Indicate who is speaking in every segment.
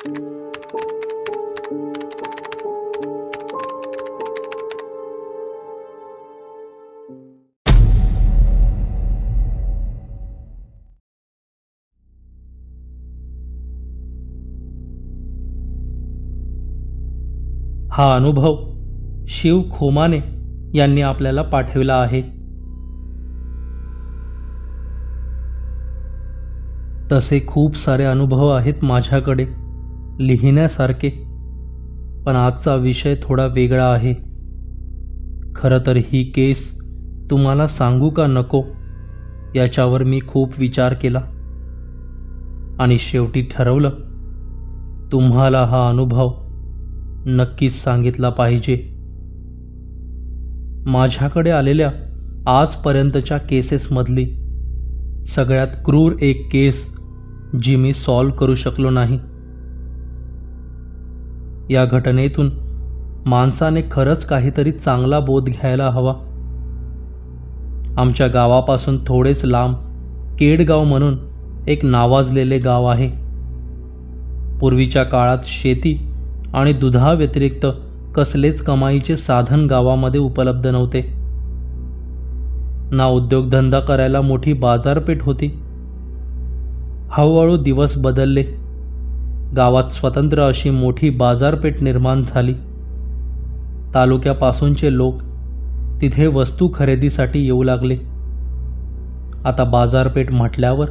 Speaker 1: हा अनुभव शिव खोमाने यांनी आपल्याला पाठविला आहे. तसे खूप सारे अनुभव आहेत माझ्याकडे लिहिण्यासारखे, पण आजचा विषय थोडा वेगळा आहे. खरं तर ही केस तुम्हाला सांगू का नको याच्यावर मी खूप विचार केला आणि शेवटी ठरवलं तुम्हाला हा अनुभव नक्कीच सांगितला पाहिजे. माझ्याकडे आलेल्या आजपर्यंतच्या केसेसमधली सगळ्यात क्रूर एक केस जी मी सॉल्व करू शकलो नाही. या घटनेतून माणसाने खरंच काहीतरी चांगला बोध घ्यायला हवा. आमच्या गावापासून थोडेच लांब केडगाव म्हणून एक नावाजलेले गाव आहे. पूर्वीच्या काळात शेती आणि दुधाव्यतिरिक्त कसलेच कमाईचे साधन गावामध्ये उपलब्ध नव्हते. ना उद्योगधंदा करायला मोठी बाजारपेठ होती. हळूहळू दिवस बदलले. गावात स्वतंत्र अशी मोठी बाजारपेठ निर्माण झाली. तालुक्यापासूनचे लोक तिथे वस्तू खरेदीसाठी येऊ लागले. आता बाजारपेठ म्हटल्यावर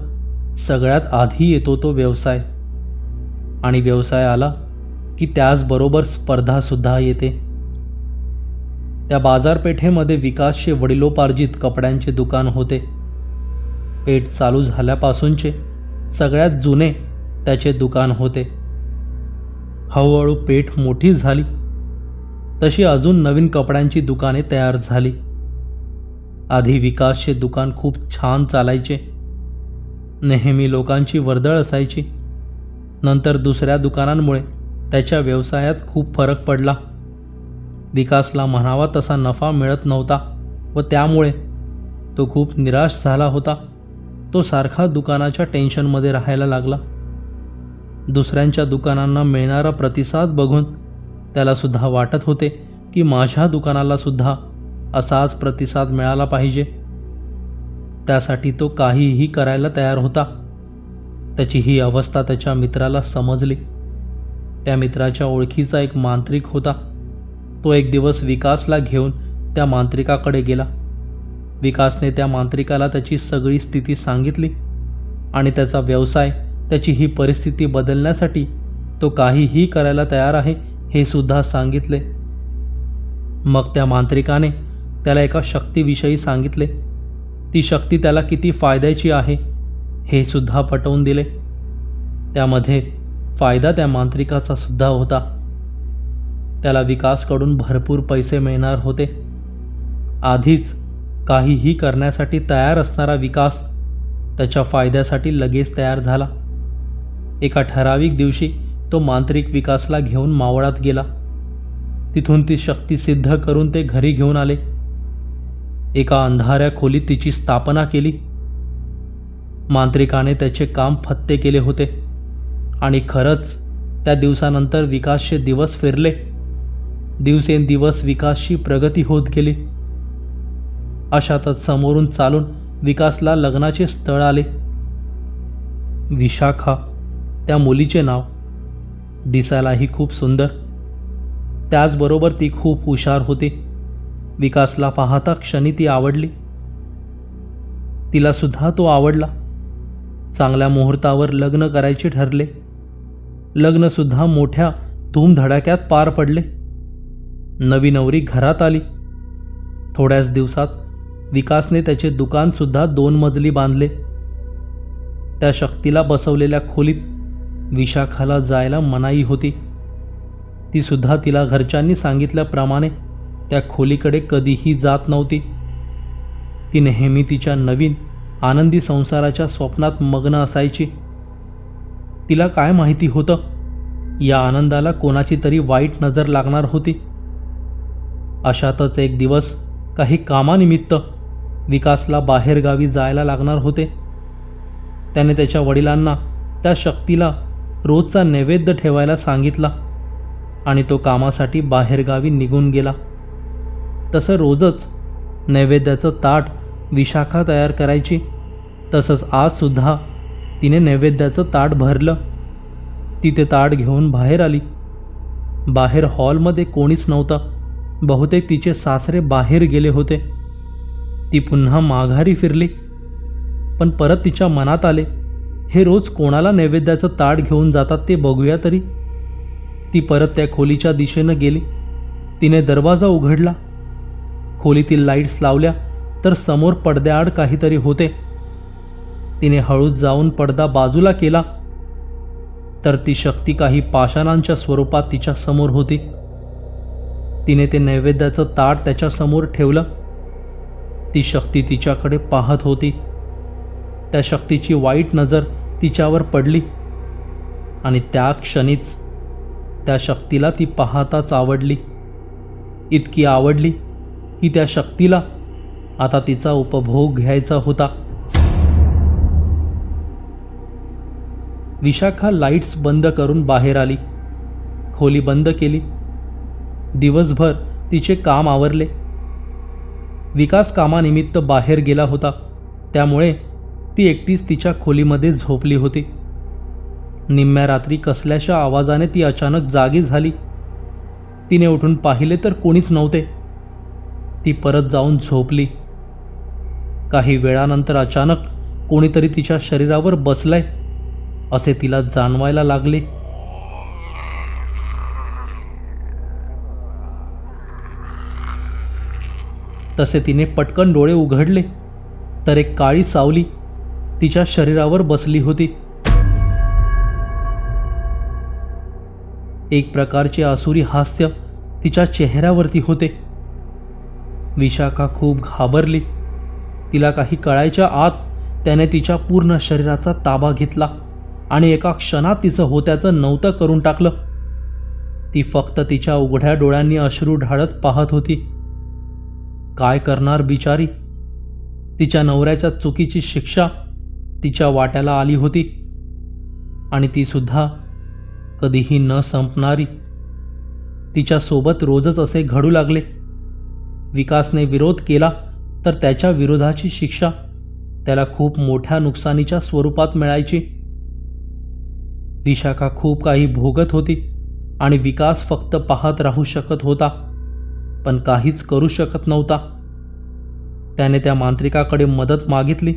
Speaker 1: सगळ्यात आधी येतो तो व्यवसाय, आणि व्यवसाय आला की त्याचबरोबर स्पर्धासुद्धा येते. त्या बाजारपेठेमध्ये विकासचे वडिलोपार्जित कपड्यांचे दुकान होते. पेठ चालू झाल्यापासूनचे सगळ्यात जुने त्याचे दुकान होते. हळूहळू पेठ मोठी झाली तशी अजून नवीन कपड्यांची दुकाने तयार झाली. आधी विकासचे दुकान खूप छान चालायचे. नेहमी लोकांची वर्दळ असायची. नंतर दुसऱ्या दुकानांमुळे त्याच्या व्यवसायात खूप फरक पडला. विकासला म्हणावा तसा नफा मिळत नव्हता व त्यामुळे तो खूप निराश झाला होता. तो सारखा दुकानाच्या टेन्शनमध्ये राहायला लागला. दुसऱ्यांच्या दुकानांना मिळणारा प्रतिसाद बघून त्याला सुद्धा वाटत होते की माझ्या दुकानाला सुद्धा असाच प्रतिसाद मिळाला पाहिजे. त्यासाठी तो काहीही करायला तयार होता. त्याची ही अवस्था त्याच्या मित्राला समजली. त्या मित्राच्या ओळखीचा एक मांत्रिक होता. तो एक दिवस विकासला घेऊन त्या मांत्रिकाकडे गेला. विकासने त्या मांत्रिकाला त्याची सगळी स्थिती सांगितली आणि त्याचा व्यवसाय, त्याची ही परिस्थिती बदलण्यासाठी तो काहीही करायला तयार आहे हे सुद्धा सांगितले. मग त्या मांत्रिकाने त्याला एका शक्तीविषयी सांगितले. ती शक्ती त्याला किती फायद्याची आहे हे सुद्धा पटवून दिले. त्यामध्ये फायदा त्या मांत्रिकाचा सुद्धा होता. त्याला विकासकडून भरपूर पैसे मिळणार होते. आधीच काहीही करण्यासाठी तयार असणारा विकास त्याच्या फायद्यासाठी लगेच तयार झाला. एका ठराविक दिवशी तो मांत्रिक विकासला घेऊन मावळात गेला. तिथून ती शक्ती सिद्ध करून ते घरी घेऊन आले. एका अंधाऱ्या खोलीत तिची स्थापना केली. मांत्रिकाने त्याचे काम फत्ते केले होते आणि खरंच त्या दिवसानंतर विकासचे दिवस फिरले. दिवसेंदिवस विकासची प्रगती होत गेली. अशातच समोरून चालून विकासला लग्नाचे स्थळ आले. विशाखा त्या मुलीचे नाव. दिसायलाही खूप सुंदर. त्याचबरोबर ती खूप हुशार होती. विकासला पाहता क्षणी ती आवडली. तिला सुद्धा तो आवडला. चांगल्या मुहूर्तावर लग्न करायचे ठरले. लग्न सुद्धा मोठ्या धूमधडाक्यात पार पडले. नवी नवरी घरात आली. थोड्याच दिवसात विकासने त्याचे दुकान सुद्धा 2 मजली बांधले. त्या शक्तीला बसवलेल्या खोलीत विशाखाला जायला मनाई होती. ती सुद्धा तिला घरच्यांनी सांगितल्याप्रमाणे त्या खोलीकडे कधीही जात नव्हती. ती नेहमी तिच्या नवीन आनंदी संसाराच्या स्वप्नात मग्न असायची. तिला काय माहिती होतं, या आनंदाला कोणाची तरी वाईट नजर लागणार होती. अशातच एक दिवस काही कामानिमित्त विकासला बाहेरगावी जायला लागणार होते. त्याने त्याच्या वडिलांना त्या शक्तीला रोजचा नैवेद्य ठेवायला सांगितला आणि तो कामासाठी बाहेरगावी निघून गेला. तसं रोजच नैवेद्याचं ताट विशाखा तयार करायची. तसंच आजसुद्धा तिने नैवेद्याचं ताट भरलं. ती ते ताट घेऊन बाहेर आली. बाहेर हॉलमध्ये कोणीच नव्हतं. बहुतेक तिचे सासरे बाहेर गेले होते. ती पुन्हा माघारी फिरली, पण परत तिच्या मनात आले, हे रोज कोणाला नैवेद्याचं ताट घेऊन जातात ते बघूया तरी. ती परत त्या खोलीच्या दिशेनं गेली. तिने दरवाजा उघडला. खोलीतील लाईट्स लावल्या तर समोर पडद्याआड काहीतरी होते. तिने हळूच जाऊन पडदा बाजूला केला तर ती शक्ती काही पाषाणांच्या स्वरूपात तिच्या समोर होती. तिने ते नैवेद्याचं ताट त्याच्या समोर ठेवलं. ती शक्ती तिच्याकडे पाहत होती. त्या शक्तीची वाईट नजर तिच्यावर पडली आणि त्या क्षणीच त्या शक्तीला ती पाहताच आवडली. इतकी आवडली की त्या शक्तीला आता तिचा उपभोग घ्यायचा होता. विशाखा लाईट्स बंद करून बाहेर आली. खोली बंद केली. दिवसभर तिचे काम आवरले. विकास कामानिमित्त बाहेर गेला होता, त्यामुळे ती एकटीच तिच्या खोलीमध्ये झोपली होती. निम्म्या रात्री कसल्याशा आवाजाने ती अचानक जागी झाली. तिने उठून पाहिले तर कोणीच नव्हते. ती परत जाऊन झोपली. काही वेळानंतर अचानक कोणीतरी तिच्या शरीरावर बसलंय असे तिला जाणवायला लागले. तसे तिने पटकन डोळे उघडले तर एक काळी सावली तिच्या शरीरावर बसली होती. एक प्रकारचे आसुरी हास्य तिच्या चेहऱ्यावरती होते. विशाखा खूप घाबरली. तिला काही कळायच्या आत त्याने तिच्या पूर्ण शरीराचा ताबा घेतला आणि एका क्षणात तिचं होत्याचं नव्हतं करून टाकलं. ती फक्त तिच्या उघड्या डोळ्यांनी अश्रू ढाळत पाहत होती. काय करणार बिचारी. तिच्या नवऱ्याच्या चुकीची शिक्षा तिच्या वाट्याला आली होती आणि ती सुद्धा कधीही न संपणारी. तिच्यासोबत रोजच असे घडू लागले. विकासने विरोध केला तर त्याच्या विरोधाची शिक्षा त्याला खूप मोठ्या नुकसानीच्या स्वरूपात मिळायची. विशाखा खूप काही भोगत होती आणि विकास फक्त पाहत राहू शकत होता, पण काहीच करू शकत नव्हता. त्याने त्या मांत्रिकाकडे मदत मागितली,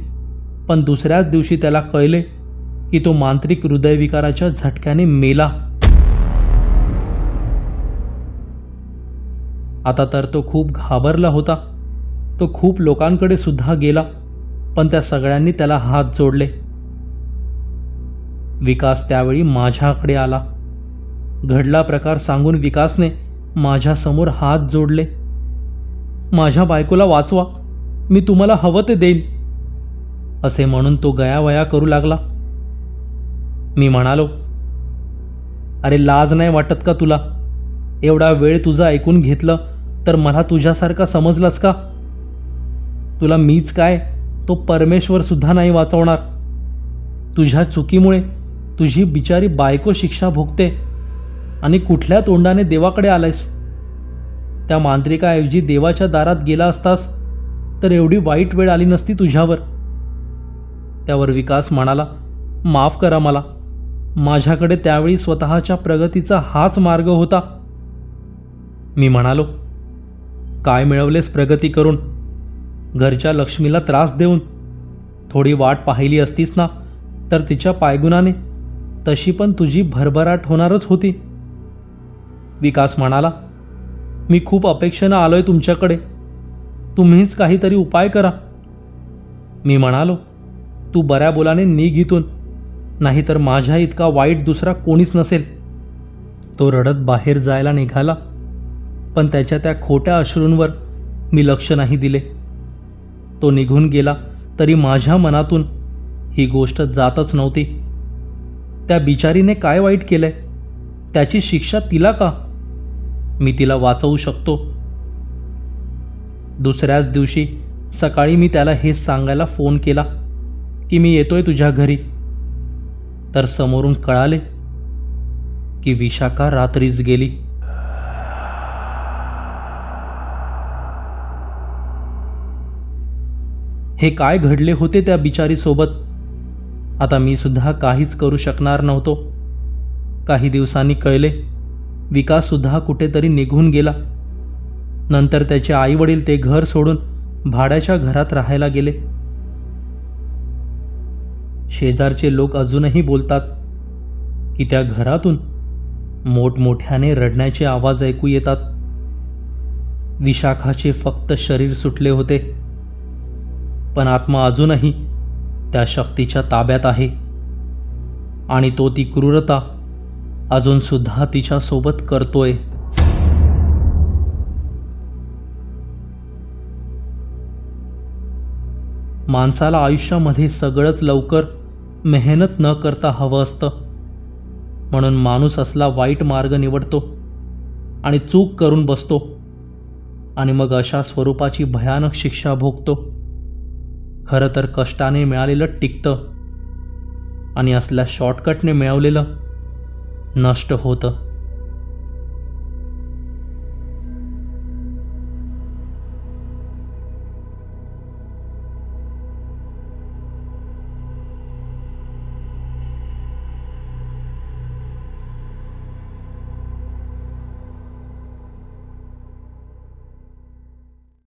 Speaker 1: पण दुसऱ्याच दिवशी त्याला कळले की तो मांत्रिक हृदयविकाराच्या झटक्याने मेला. आता तर तो खूप घाबरला होता. तो खूप लोकांकडे सुद्धा गेला, पण त्या सगळ्यांनी त्याला हात जोडले. विकास त्यावेळी माझ्याकडे आला. घडला प्रकार सांगून विकासने माझ्यासमोर हात जोडले. माझ्या बायकोला वाचवा, मी तुम्हाला हवं ते देईन असे म्हणून तो गयावया करू लागला. मी म्हणालो, अरे लाज नाही वाटत का तुला? एवढा वेळ तुझं ऐकून घेतलं तर मला तुझ्यासारखा समजलास का? तुला मीच काय, तो परमेश्वर सुद्धा नाही वाचवणार. तुझ्या चुकीमुळे तुझी बिचारी बायको शिक्षा भोगते आणि कुठल्या तोंडाने देवाकडे आलायस? त्या मांत्रिकाऐवजी देवाच्या दारात गेला असतास तर एवढी वाईट वेळ आली नसती तुझ्यावर. त्यावर विकास म्हणाला, माफ करा मला. माझ्याकडे त्यावेळी स्वतःच्या प्रगतीचा हाच मार्ग होता. मी म्हणालो, काय मिळवलेस प्रगती करून? घरच्या लक्ष्मीला त्रास देऊन? थोडी वाट पाहिली असतीस ना तर तिच्या पायगुणाने तशी पण तुझी भरभराट होणारच होती. विकास म्हणाला, मी खूप अपेक्षेनं आलोय तुमच्याकडे. तुम्हीच काहीतरी उपाय करा. मी म्हणालो, तू बऱ्या बोलाने निघ इथून, नाहीतर माझ्या इतका वाईट दुसरा कोणीच नसेल. तो रडत बाहेर जायला निघाला, पण त्याच्या त्या खोट्या अश्रूंवर मी लक्ष नाही दिले. तो निघून गेला तरी माझ्या मनातून ही गोष्ट जातच नव्हती. त्या बिचारीने काय वाईट केलंय? त्याची शिक्षा तिला का? मी तिला वाचवू शकतो. दुसऱ्याच दिवशी सकाळी मी त्याला हेच सांगायला फोन केला की मी येतोय तुझ्या घरी. तर समोरून कळाले की विशाखा रात्रीच गेली. हे काय घडले होते त्या बिचारीसोबत? आता मी सुद्धा काहीच करू शकणार नव्हतो. काही दिवसांनी कळले, विकास सुद्धा कुठेतरी निघून गेला. नंतर त्याचे आई वडील ते घर सोडून भाड्याच्या घरात राहायला गेले. शेजारचे लोक अजूनही बोलतात की त्या घरातून मोठमोठ्याने रडण्याचे आवाज ऐकू येतात. विशाखाचे फक्त शरीर सुटले होते, पण आत्मा अजूनही त्या शक्तीच्या ताब्यात आहे आणि तो ती क्रूरता अजून सुद्धा तिच्या सोबत करतोय. माणसाला आयुष्यामध्ये सगळंच लवकर मेहनत न करता हवं असतं. म्हणून माणूस असला वाईट मार्ग निवडतो आणि चूक करून बसतो आणि मग अशा स्वरूपाची भयानक शिक्षा भोगतो. खरं तर कष्टाने मिळालेलं टिकतं आणि असल्या शॉर्टकटने मिळवलेलं नष्ट होतं.